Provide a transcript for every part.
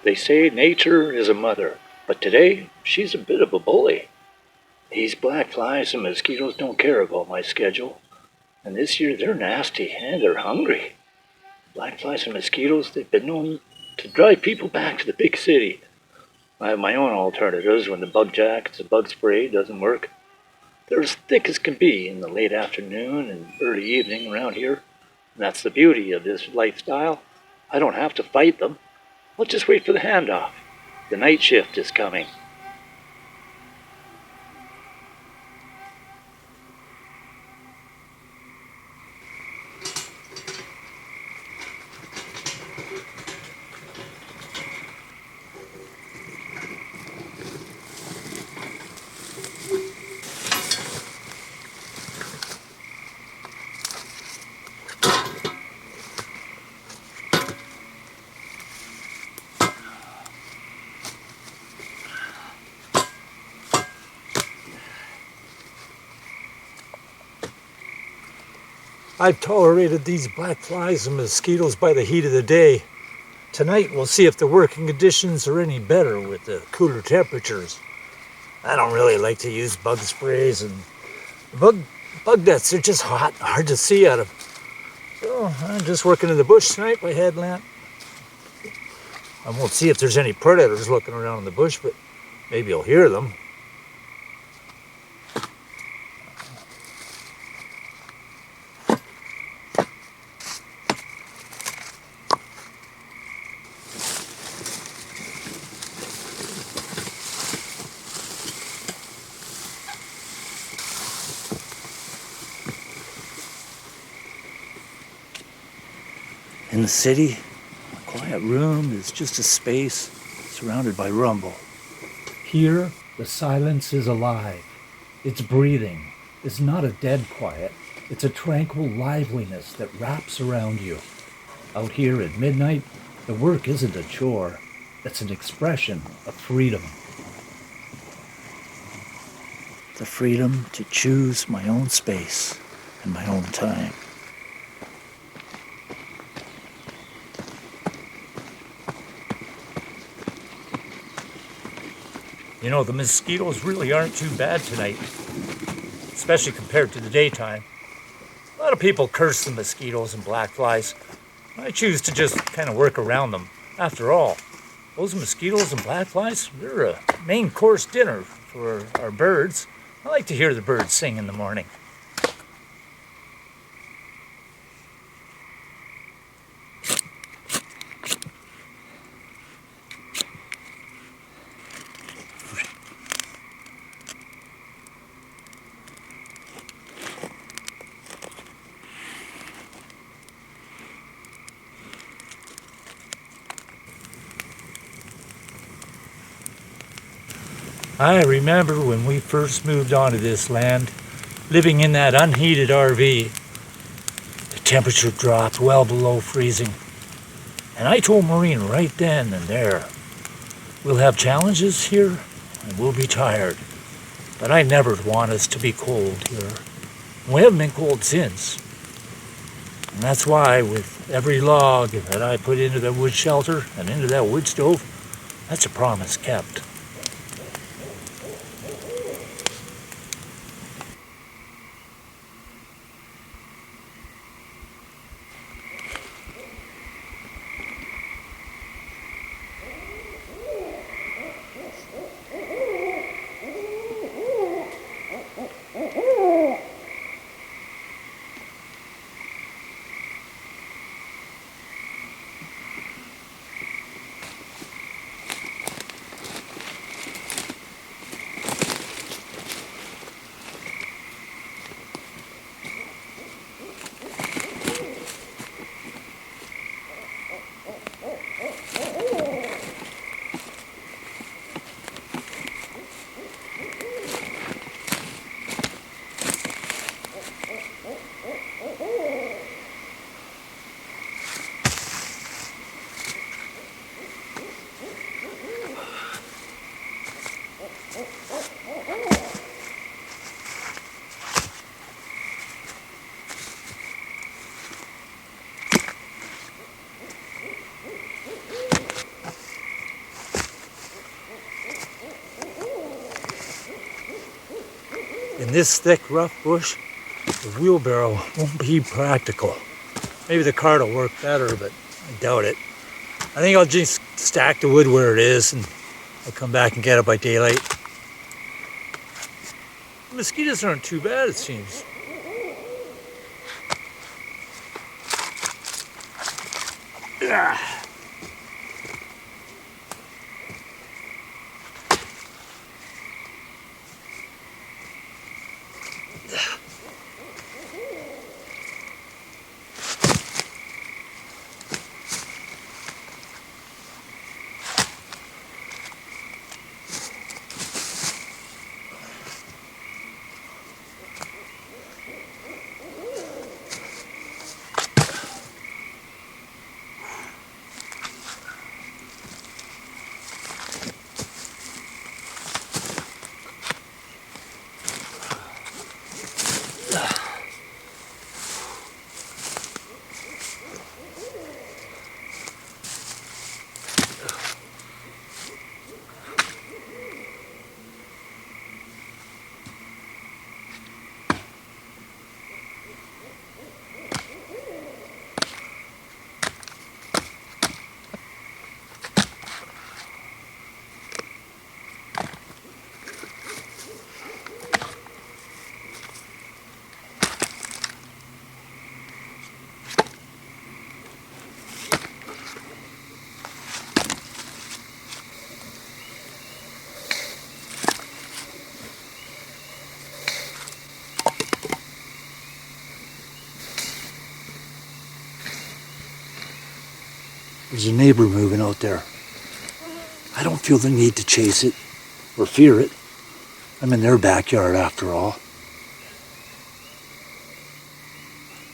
They say nature is a mother, but today she's a bit of a bully. These black flies and mosquitoes don't care about my schedule, and this year they're nasty and they're hungry. Black flies and mosquitoes, they've been known to drive people back to the big city. I have my own alternatives when the bug jackets, the bug spray doesn't work. They're as thick as can be in the late afternoon and early evening around here. And that's the beauty of this lifestyle. I don't have to fight them. I'll just wait for the handoff. The night shift is coming. I've tolerated these black flies and mosquitoes by the heat of the day. Tonight we'll see if the working conditions are any better with the cooler temperatures. I don't really like to use bug sprays, and bug nets are just hard to see out of. So I'm just working in the bush tonight by headlamp. I won't see if there's any predators looking around in the bush, but maybe you'll hear them. In the city, a quiet room is just a space surrounded by rumble. Here, the silence is alive. It's breathing. It's not a dead quiet. It's a tranquil liveliness that wraps around you. Out here at midnight, the work isn't a chore. It's an expression of freedom. The freedom to choose my own space and my own time. You know, the mosquitoes really aren't too bad tonight, especially compared to the daytime. A lot of people curse the mosquitoes and black flies. I choose to just kind of work around them. After all, those mosquitoes and black flies, they're a main course dinner for our birds. I like to hear the birds sing in the morning. I remember when we first moved onto this land, living in that unheated RV. The temperature dropped well below freezing. And I told Maureen right then and there, we'll have challenges here and we'll be tired. But I never want us to be cold here. We haven't been cold since. And that's why with every log that I put into the wood shelter and into that wood stove, that's a promise kept. In this thick, rough bush, the wheelbarrow won't be practical. Maybe the cart will work better, but I doubt it. I think I'll just stack the wood where it is and I'll come back and get it by daylight. The mosquitoes aren't too bad, it seems. Ah. There's a neighbor moving out there. I don't feel the need to chase it or fear it. I'm in their backyard after all.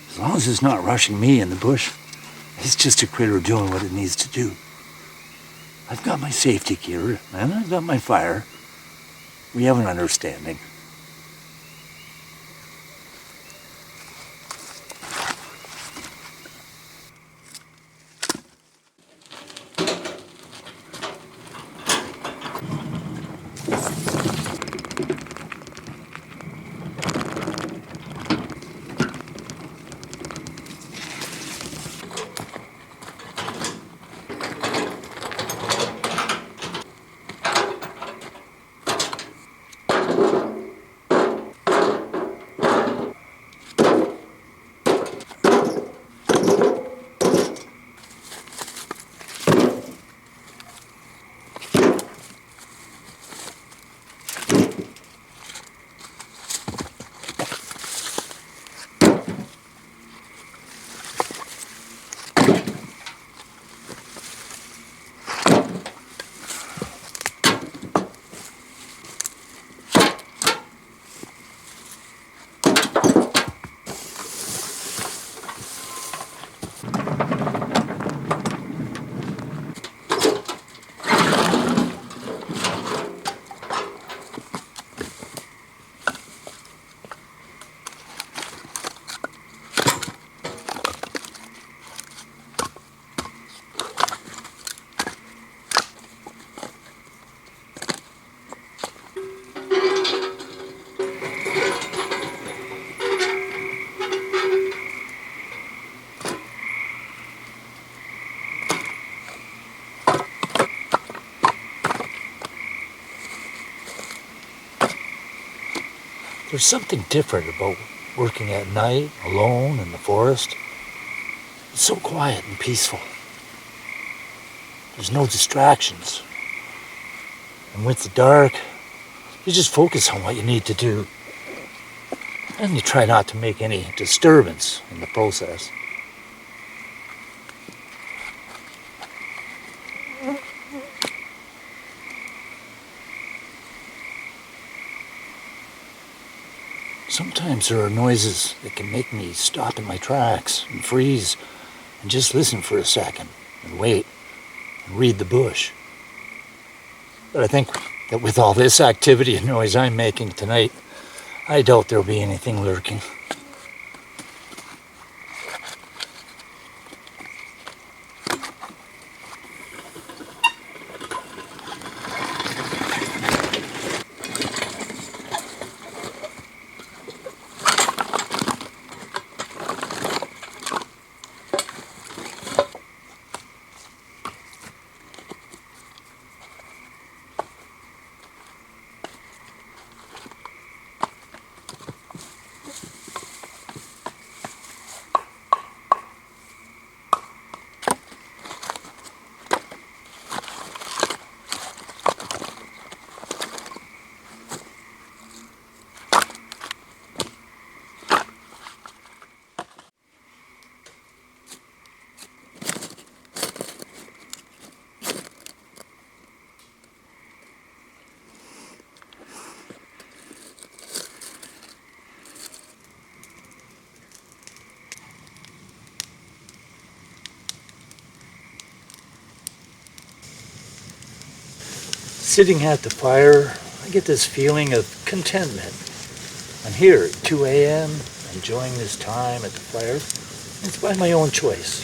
As long as it's not rushing me in the bush, it's just a critter doing what it needs to do. I've got my safety gear and I've got my fire. We have an understanding. There's something different about working at night, alone in the forest. It's so quiet and peaceful. There's no distractions. And with the dark, you just focus on what you need to do. And you try not to make any disturbance in the process. Sometimes there are noises that can make me stop in my tracks and freeze and just listen for a second and wait and read the bush. But I think that with all this activity and noise I'm making tonight, I doubt there'll be anything lurking. Sitting at the fire, I get this feeling of contentment. I'm here at 2 a.m., enjoying this time at the fire. It's by my own choice.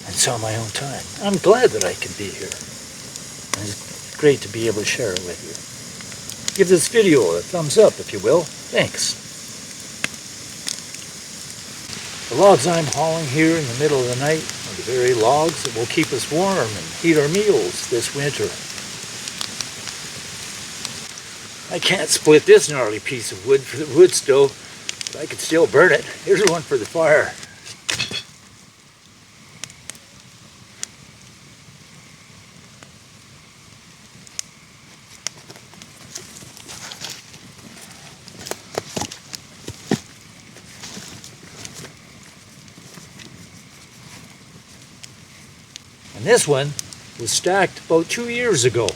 It's on my own time. I'm glad that I can be here. And it's great to be able to share it with you. Give this video a thumbs up, if you will. Thanks. The logs I'm hauling here in the middle of the night are the very logs that will keep us warm and heat our meals this winter. I can't split this gnarly piece of wood for the wood stove, but I can still burn it. Here's one for the fire. And this one was stacked about 2 years ago.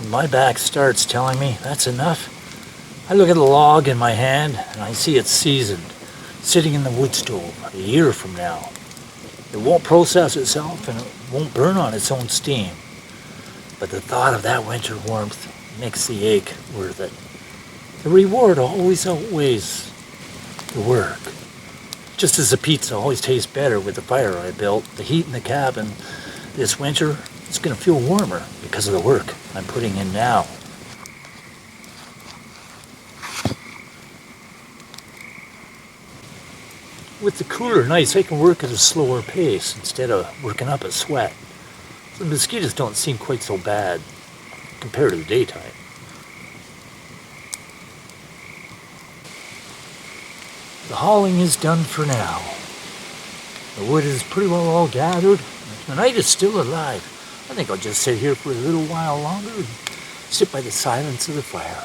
When my back starts telling me that's enough, I look at the log in my hand and I see it's seasoned, sitting in the wood stove a year from now. It won't process itself and it won't burn on its own steam. But the thought of that winter warmth makes the ache worth it. The reward always outweighs the work. Just as the pizza always tastes better with the fire I built, the heat in the cabin this winter, it's going to feel warmer because of the work I'm putting in now. With the cooler nights, I can work at a slower pace instead of working up a sweat. The mosquitoes don't seem quite so bad compared to the daytime. The hauling is done for now. The wood is pretty well all gathered. The night is still alive. I think I'll just sit here for a little while longer and sit by the silence of the fire.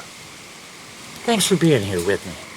Thanks for being here with me.